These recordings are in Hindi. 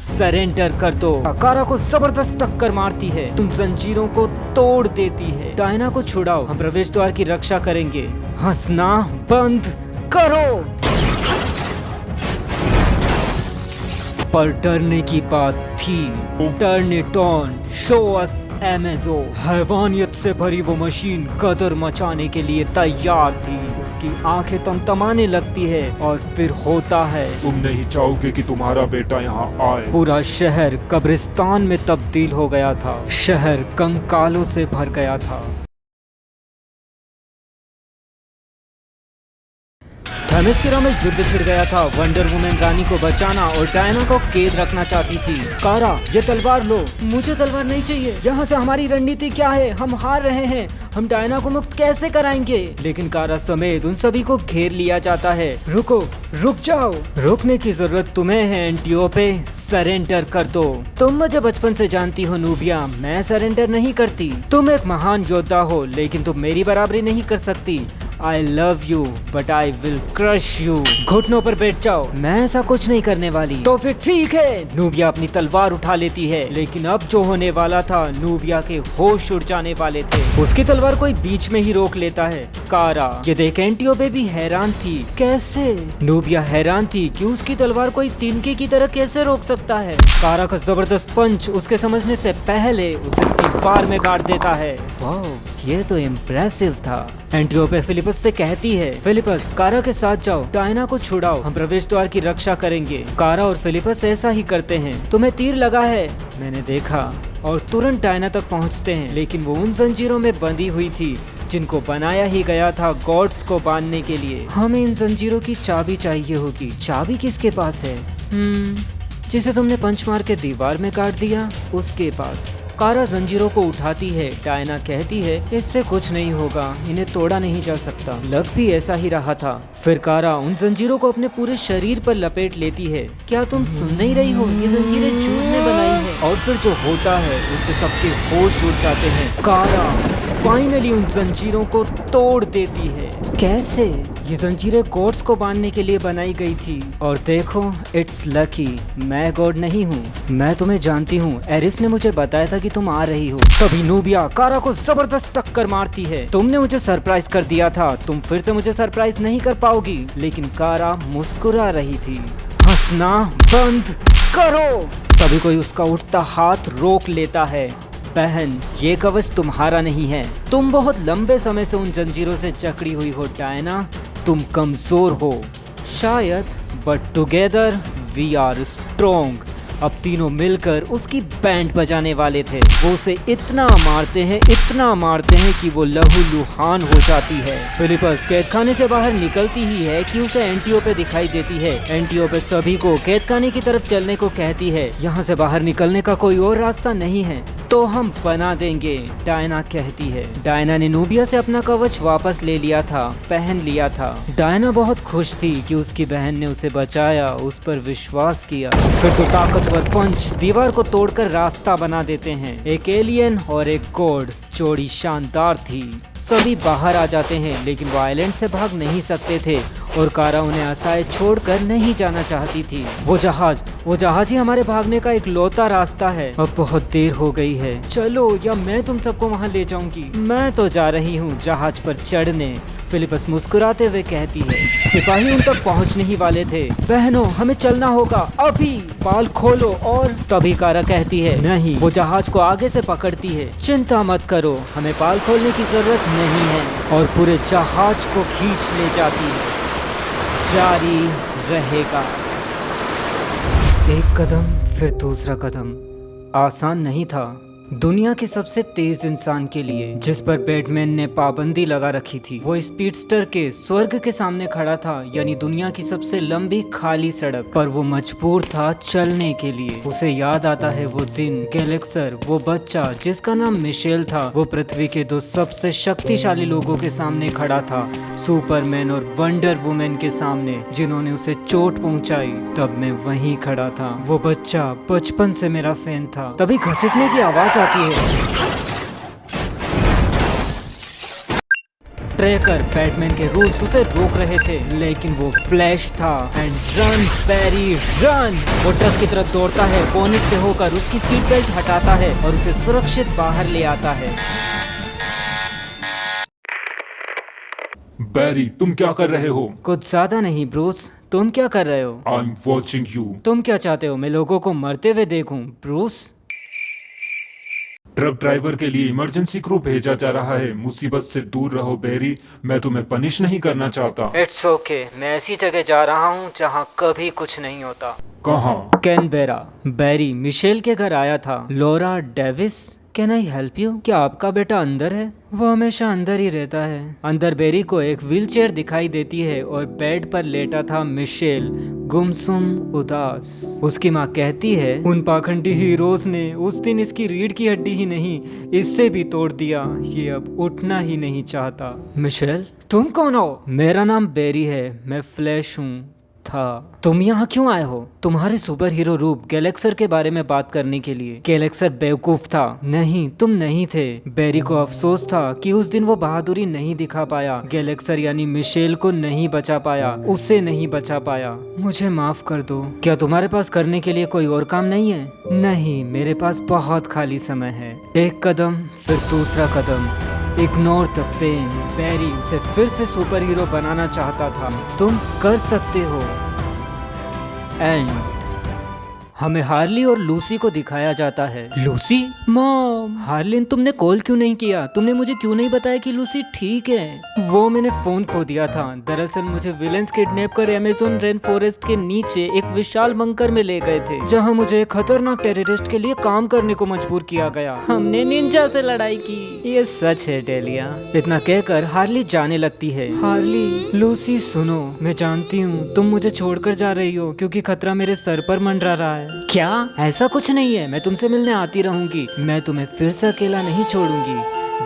सरेंडर कर दो। कारा को जबरदस्त टक्कर मारती है, तुम जंजीरों को तोड़ देती है। डायना को छुड़ाओ, हम प्रवेश द्वार की रक्षा करेंगे। हंसना बंद करो। पर डरने की बात थी। Turn it on, show us Amazo. हैवानियत से भरी वो मशीन कदर मचाने के लिए तैयार थी। उसकी आंखें तमतमाने लगती है और फिर होता है। तुम नहीं चाहोगे कि तुम्हारा बेटा यहाँ आए। पूरा शहर कब्रिस्तान में तब्दील हो गया था। शहर कंकालों से भर गया था। थेमिस्किरा में युद्ध छिड़ गया था। वंडर वुमेन रानी को बचाना और डायना को कैद रखना चाहती थी। कारा, ये तलवार लो। मुझे तलवार नहीं चाहिए। यहाँ से हमारी रणनीति क्या है? हम हार रहे हैं। हम डायना को मुक्त कैसे कराएंगे? लेकिन कारा समेत उन सभी को घेर लिया जाता है। रुको, रुक जाओ। रुकने की जरूरत तुम्हें है एंटियोपे। सरेंडर कर दो। तुम मुझे बचपन से जानती हो नूबिया, मैं सरेंडर नहीं करती। तुम एक महान योद्धा हो, लेकिन तुम मेरी बराबरी नहीं कर सकती। I love you, but I will crush you। घुटनों पर बैठ जाओ, मैं ऐसा कुछ नहीं करने वाली। तो फिर ठीक है। नूबिया अपनी तलवार उठा लेती है, लेकिन अब जो होने वाला था, नूबिया के होश उड़ जाने वाले थे। उसकी तलवार कोई बीच में ही रोक लेता है। कारा ये देख एंटियोपे भी हैरान थी। कैसे? नूबिया हैरान थी कि उसकी तलवार कोई तिनके की तरह कैसे रोक सकता है। कारा का जबरदस्त पंच उसके समझने से पहले उसे दीवार में गाड़ देता है। वाह, ये तो इम्प्रेसिव था। एंटियोपे फिलिपस से कहती है, फिलिपस कारा के साथ जाओ, डायना को छुड़ाओ, हम प्रवेश द्वार की रक्षा करेंगे। कारा और फिलिपस ऐसा ही करते हैं। तुम्हें तीर लगा है, मैंने देखा, और तुरंत डायना तक पहुंचते हैं। लेकिन वो उन जंजीरों में बंधी हुई थी जिनको बनाया ही गया था गॉड्स को बांधने के लिए। हमें इन जंजीरों की चाबी चाहिए होगी। चाबी किसके पास है? जिसे तुमने पंच मार के दीवार में काट दिया, उसके पास। कारा जंजीरों को उठाती है। डायना कहती है, इससे कुछ नहीं होगा, इन्हें तोड़ा नहीं जा सकता। लग भी ऐसा ही रहा था। फिर कारा उन जंजीरों को अपने पूरे शरीर पर लपेट लेती है। क्या तुम सुन नहीं रही हो? ये जंजीरें जूस ने बनाई है। और फिर जो होता है उससे सबके होश उड़ जाते हैं। कारा फाइनली उन जंजीरों को तोड़ देती है। कैसे? ये जंजीरें गॉड्स को बांधने के लिए बनाई गई थी। और देखो, इट्स लकी, मैं गॉड नहीं हूँ। मैं तुम्हें जानती हूँ, एरिस ने मुझे बताया था कि तुम आ रही हो। तभी नूबिया कारा को जबरदस्त टक्कर मारती है। तुमने मुझे सरप्राइज कर दिया था, तुम फिर से मुझे सरप्राइज नहीं कर पाओगी। लेकिन कारा मुस्कुरा रही थी। हंसना बंद करो। तभी कोई उसका उठता हाथ रोक लेता है। बहन, ये कवच तुम्हारा नहीं है। तुम बहुत लंबे समय से उन जंजीरों से जकड़ी हुई हो डायना। तुम कमजोर हो शायद, but together we are strong. अब तीनों मिलकर उसकी बैंड बजाने वाले थे। वो उसे इतना मारते हैं कि वो लहूलुहान हो जाती है। फिलिपस कैदखाने से बाहर निकलती ही है कि उसे एंटियोपे दिखाई देती है। एंटियोपे सभी को कैदखाने की तरफ चलने को कहती है। यहाँ से बाहर निकलने का कोई और रास्ता नहीं है तो हम बना देंगे, डायना कहती है। डायना ने नूबिया से अपना कवच वापस ले लिया था, पहन लिया था। डायना बहुत खुश थी कि उसकी बहन ने उसे बचाया, उस पर विश्वास किया। फिर तो ताकतवर पंच दीवार को तोड़कर रास्ता बना देते हैं। एक एलियन और एक गॉड। जोड़ी शानदार थी। सभी बाहर आ जाते हैं, लेकिन वो आइलैंड से भाग नहीं सकते थे और कारा उन्हें आसाए छोड़कर नहीं जाना चाहती थी। वो जहाज ही हमारे भागने का एक लौता रास्ता है। अब बहुत देर हो गई है, चलो या मैं तुम सबको वहाँ ले जाऊंगी। मैं तो जा रही हूँ जहाज पर चढ़ने, फिलिपस मुस्कुराते हुए कहती है। सिपाही उन तक पहुँचने ही वाले थे। बहनों, हमें चलना होगा अभी, पाल खोलो। और तभी कारा कहती है, नहीं। वो जहाज को आगे से पकड़ती है। चिंता मत करो, हमें पाल खोलने की जरूरत नहीं है। और पूरे जहाज को खींच ले जाती है। जारी रहेगा। एक कदम फिर दूसरा कदम। आसान नहीं था। दुनिया के सबसे तेज इंसान के लिए, जिस पर बैटमैन ने पाबंदी लगा रखी थी, वो स्पीडस्टर के स्वर्ग के सामने खड़ा था, यानी दुनिया की सबसे लंबी खाली सड़क पर। वो मजबूर था चलने के लिए। उसे याद आता है वो दिन, गैलेक्सर, वो बच्चा जिसका नाम मिशेल था, वो पृथ्वी के दो सबसे शक्तिशाली लोगों के सामने खड़ा था, सुपरमैन और वंडर वुमेन के सामने, जिन्होंने उसे चोट पहुंचाई। तब मैं वहीं खड़ा था। वो बच्चा बचपन से मेरा फैन था। तभी घसीटने की आवाज आती है। रहकर बैटमैन के रूल्स उसे रोक रहे थे, लेकिन वो फ्लैश था। And run Barry run. वो ट्रक की तरफ दौड़ता है, बोनेट से होकर उसकी सीट बेल्ट हटाता है और उसे सुरक्षित बाहर ले आता है। बैरी, तुम क्या कर रहे हो? कुछ ज्यादा नहीं ब्रूस, तुम क्या कर रहे हो? I am watching you. तुम क्या चाहते हो, मैं लोगों को मरते हुए देखूं? ब्रूस, ट्रक ड्राइवर के लिए इमरजेंसी क्रू भेजा जा रहा है। मुसीबत से दूर रहो बैरी, मैं तुम्हें पनिश नहीं करना चाहता। इट्स ओके, मैं ऐसी जगह जा रहा हूँ जहाँ कभी कुछ नहीं होता। कहाँ? कैनबेरा। बैरी मिशेल के घर आया था। Laura Davis, can I help you? क्या आपका बेटा अंदर है? वो हमेशा अंदर ही रहता है। अंदर बैरी को एक व्हीलचेयर दिखाई देती है और बेड पर लेटा था मिशेल, गुमसुम उदास। उसकी माँ कहती है, उन पाखंडी हीरोज ने उस दिन इसकी रीढ़ की हड्डी ही नहीं, इससे भी तोड़ दिया। ये अब उठना ही नहीं चाहता। मिशेल, तुम कौन हो? मेरा नाम बैरी है, मैं फ्लैश हूँ था। तुम यहाँ क्यों आए हो? तुम्हारे सुपर हीरो रूप गैलेक्सर के बारे में बात करने के लिए। गैलेक्सर बेवकूफ था। नहीं, तुम नहीं थे। बैरी को अफसोस था कि उस दिन वो बहादुरी नहीं दिखा पाया। गैलेक्सर यानी मिशेल को नहीं बचा पाया, उसे नहीं बचा पाया। मुझे माफ कर दो। क्या तुम्हारे पास करने के लिए कोई और काम नहीं है? नहीं, मेरे पास बहुत खाली समय है। एक कदम, फिर दूसरा कदम। Ignore the pain. बैरी उसे फिर से सुपर हीरो बनाना चाहता था। तुम कर सकते हो। एंड हमें हार्ली और लूसी को दिखाया जाता है। लूसी? मॉम, हार्लिन तुमने कॉल क्यों नहीं किया? तुमने मुझे क्यों नहीं बताया कि लूसी ठीक है? वो मैंने फोन खो दिया था। दरअसल मुझे विलेंस किडनैप कर अमेज़न रेन फॉरेस्ट के नीचे एक विशाल बंकर में ले गए थे, जहां मुझे एक खतरनाक टेररिस्ट के लिए काम करने को मजबूर किया गया। हमने निंजा से लड़ाई की। ये सच है डेलिया। इतना कहकर हार्ली जाने लगती है। हार्ली, लूसी सुनो, मैं जानती हूँ तुम मुझे छोड़कर जा रही हो क्योंकि खतरा मेरे सर पर मंडरा रहा है। क्या? ऐसा कुछ नहीं है, मैं तुमसे मिलने आती रहूंगी। मैं तुम्हें फिर से अकेला नहीं छोड़ूंगी।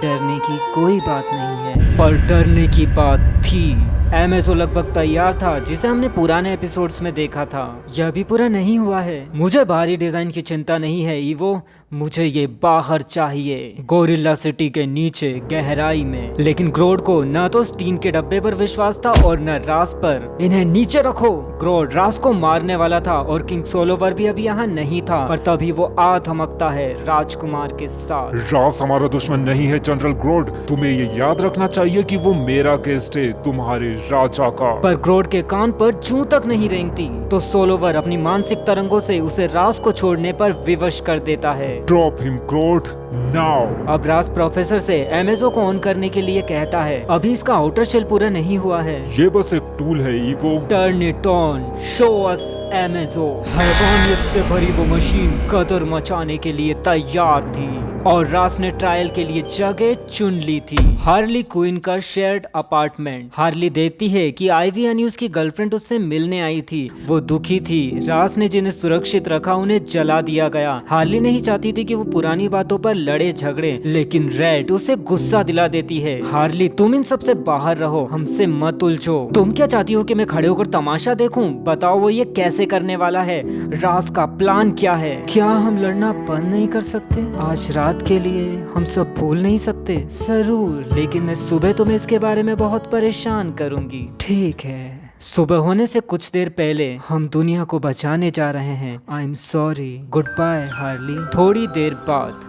डरने की कोई बात नहीं है। पर डरने की बात थी। एमेजो लगभग तैयार था, जिसे हमने पुराने एपिसोड्स में देखा था। यह भी पूरा नहीं हुआ है। मुझे बाहरी डिजाइन की चिंता नहीं है ईवो, मुझे ये बाहर चाहिए, गोरिल्ला सिटी के नीचे गहराई में। लेकिन ग्रोड को न तो स्टीन के डब्बे पर विश्वास था और न रास पर। इन्हें नीचे रखो। ग्रोड रास को मारने वाला था और किंग सोलोवर भी अभी यहाँ नहीं था, पर तभी वो आ धमकता है राजकुमार के साथ। रास हमारा दुश्मन नहीं है जनरल ग्रोड, तुम्हें ये याद रखना चाहिए कि वो मेरा गेस्ट है, तुम्हारे राजा का। पर ग्रोड के कान पर जूं तक नहीं रेंगती, तो सोलोवर अपनी मानसिक तरंगों से उसे रास को छोड़ने पर विवश कर देता है। Drop him growed now. अब रास प्रोफेसर से एमेजो को ऑन करने के लिए कहता है। अभी इसका आउटर शेल पूरा नहीं हुआ है। ये बस एक टूल है Evo. Turn it on, show us Amazo. हैवानियत से भरी वो मशीन कदर मचाने के लिए तैयार थी और रास ने ट्रायल के लिए जगह चुन ली थी। हार्ली क्वीन का शेयर्ड अपार्टमेंट। हार्ली देखती है कि आइवी यानी उसकी गर्लफ्रेंड उससे मिलने आई थी। वो दुखी थी। रास ने जिन्हें सुरक्षित रखा उन्हें जला दिया गया। हार्ली नहीं चाहती थी कि वो पुरानी बातों पर लड़े झगड़े, लेकिन रेड उसे गुस्सा दिला देती है। हार्ली, तुम इन सब से बाहर रहो, हमसे मत उलझो। तुम क्या चाहती हो कि मैं खड़े होकर तमाशा देखूं? बताओ वो ये कैसे करने वाला है? रास का प्लान क्या है? क्या हम लड़ना बंद नहीं कर सकते? आज रात के लिए हम सब भूल नहीं सकते? जरूर, लेकिन मैं सुबह तुम्हें इसके बारे में बहुत परेशान करूंगी। ठीक है। सुबह होने से कुछ देर पहले हम दुनिया को बचाने जा रहे हैं। I am sorry, goodbye Harley. थोड़ी देर बाद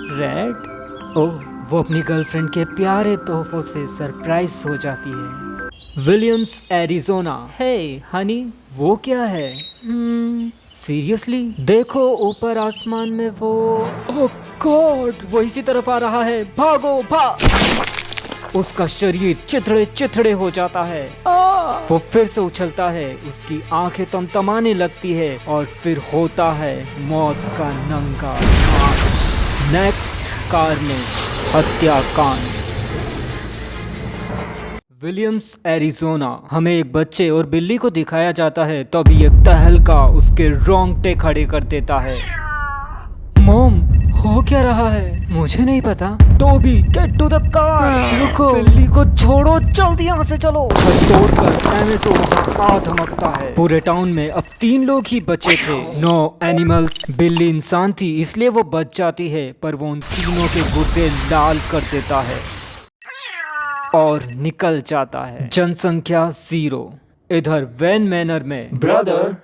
रेड, ओह, वो अपनी गर्लफ्रेंड के प्यारे तोहफों से सरप्राइज हो जाती है। Williams Arizona. हे हनी, वो क्या है? सीरियसली? देखो ऊपर आसमान में वो। ओह गॉड, वो इसी तरफ आ रहा है। भागो भाग। उसका शरीर चिथड़े चिथड़े हो जाता है। वो फिर से उछलता है, उसकी आंखें तमतमाने लगती है और फिर होता है मौत का नंगा नाच। नेक्स्ट कार्नेज, हत्याकांड। Williams Arizona. हमें एक बच्चे और बिल्ली को दिखाया जाता है, तभी एक तहलका उसके रोंगटे खड़े कर देता है। मॉम, हो क्या रहा है? मुझे नहीं पता। Toby, get to the car. रुको, बिल्ली को छोड़ो, जल्दी यहाँ से चलो। छत तोड़कर एमेजो आ धमकता है। पूरे टाउन में अब 3 लोग ही बचे थे। 9 एनिमल्स। बिल्ली इंसान थी इसलिए वो बच जाती है, पर वो उन तीनों के गुर्दे लाल कर देता है। और निकल जाता है। जनसंख्या 0। इधर वेन मैनर में ब्रदर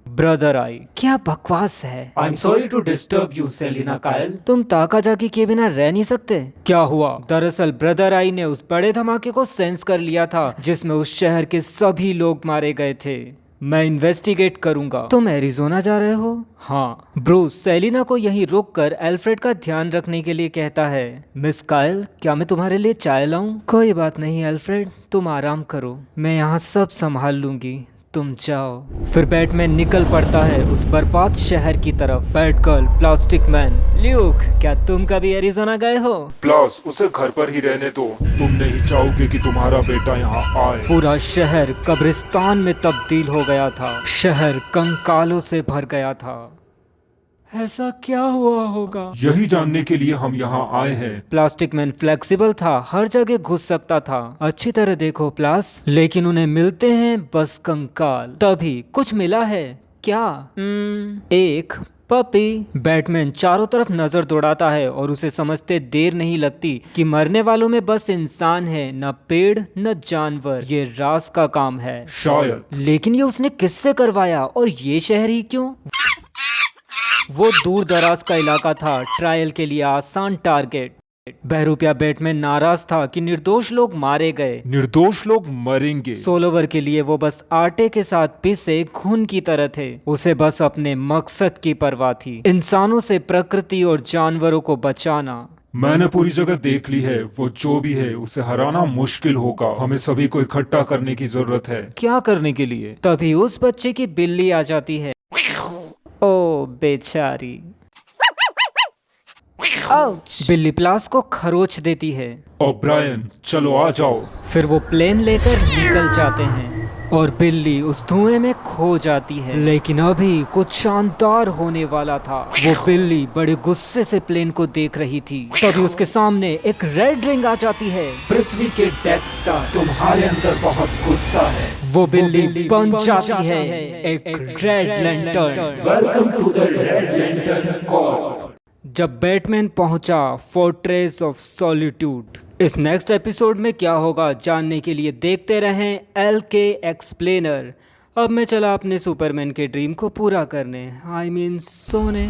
ब्रदर आई। क्या बकवास है। I am sorry to disturb you Selina Kyle. तुम ताकाजाकी के बिना रह नहीं सकते। क्या हुआ? दरअसल ब्रदर आई ने उस बड़े धमाके को सेंस कर लिया था जिसमें उस शहर के सभी लोग मारे गए थे। मैं इन्वेस्टिगेट करूंगा। तुम एरिजोना जा रहे हो? हाँ। ब्रूस सेलिना को यहीं रोककर एल्फ्रेड का ध्यान रखने के लिए कहता है। मिस कायल, क्या मैं तुम्हारे लिए चाय लाऊं? कोई बात नहीं एल्फ्रेड, तुम आराम करो, मैं यहाँ सब संभाल लूंगी, तुम जाओ। फिर बैटमैन निकल पड़ता है उस बर्बाद शहर की तरफ। बैटगर्ल, प्लास्टिक मैन, ल्यूक, क्या तुम कभी एरिजोना गए हो? प्लस उसे घर पर ही रहने दो, तुम नहीं चाहोगे कि तुम्हारा बेटा यहाँ आए। पूरा शहर कब्रिस्तान में तब्दील हो गया था। शहर कंकालों से भर गया था। ऐसा क्या हुआ होगा? यही जानने के लिए हम यहाँ आए हैं। प्लास्टिक मैन फ्लेक्सिबल था, हर जगह घुस सकता था। अच्छी तरह देखो प्लास, लेकिन उन्हें मिलते हैं बस कंकाल। तभी कुछ मिला है। क्या? एक पपी। बैटमैन चारों तरफ नजर दौड़ाता है और उसे समझते देर नहीं लगती कि मरने वालों में बस इंसान है, न पेड़ न जानवर। ये रास का काम है शायद। लेकिन ये उसने किससे करवाया और ये शहर ही क्यों? वो दूर दराज का इलाका था, ट्रायल के लिए आसान टारगेट। बहरूपिया बैटमैन नाराज था कि निर्दोष लोग मारे गए। निर्दोष लोग मरेंगे। सोलोवर के लिए वो बस आटे के साथ पिसे खून की तरह थे। उसे बस अपने मकसद की परवाह थी, इंसानों से प्रकृति और जानवरों को बचाना। मैंने पूरी जगह देख ली है, वो जो भी है उसे हराना मुश्किल होगा। हमें सभी को इकट्ठा करने की जरूरत है। क्या करने के लिए? तभी उस बच्चे की बिल्ली आ जाती है। ओ बेचारी। बिल्ली प्लास को खरोच देती है। और ब्रायन, चलो आ जाओ। फिर वो प्लेन लेकर निकल जाते हैं और बिल्ली उस धुएं में खो जाती है। लेकिन अभी कुछ शानदार होने वाला था। वो बिल्ली बड़े गुस्से से प्लेन को देख रही थी। तभी उसके सामने एक रेड रिंग आ जाती है। पृथ्वी के डेथ स्टार, तुम्हारे अंदर बहुत गुस्सा है। वो बिल्ली बन जाती है एक Red Lantern. Welcome to the Red Lantern Corps. जब बैटमैन पहुंचा फोर्ट्रेस ऑफ सॉलिट्यूड। इस नेक्स्ट एपिसोड में क्या होगा जानने के लिए देखते रहें LK एक्सप्लेनर। अब मैं चला अपने सुपरमैन के ड्रीम को पूरा करने, I mean सोने।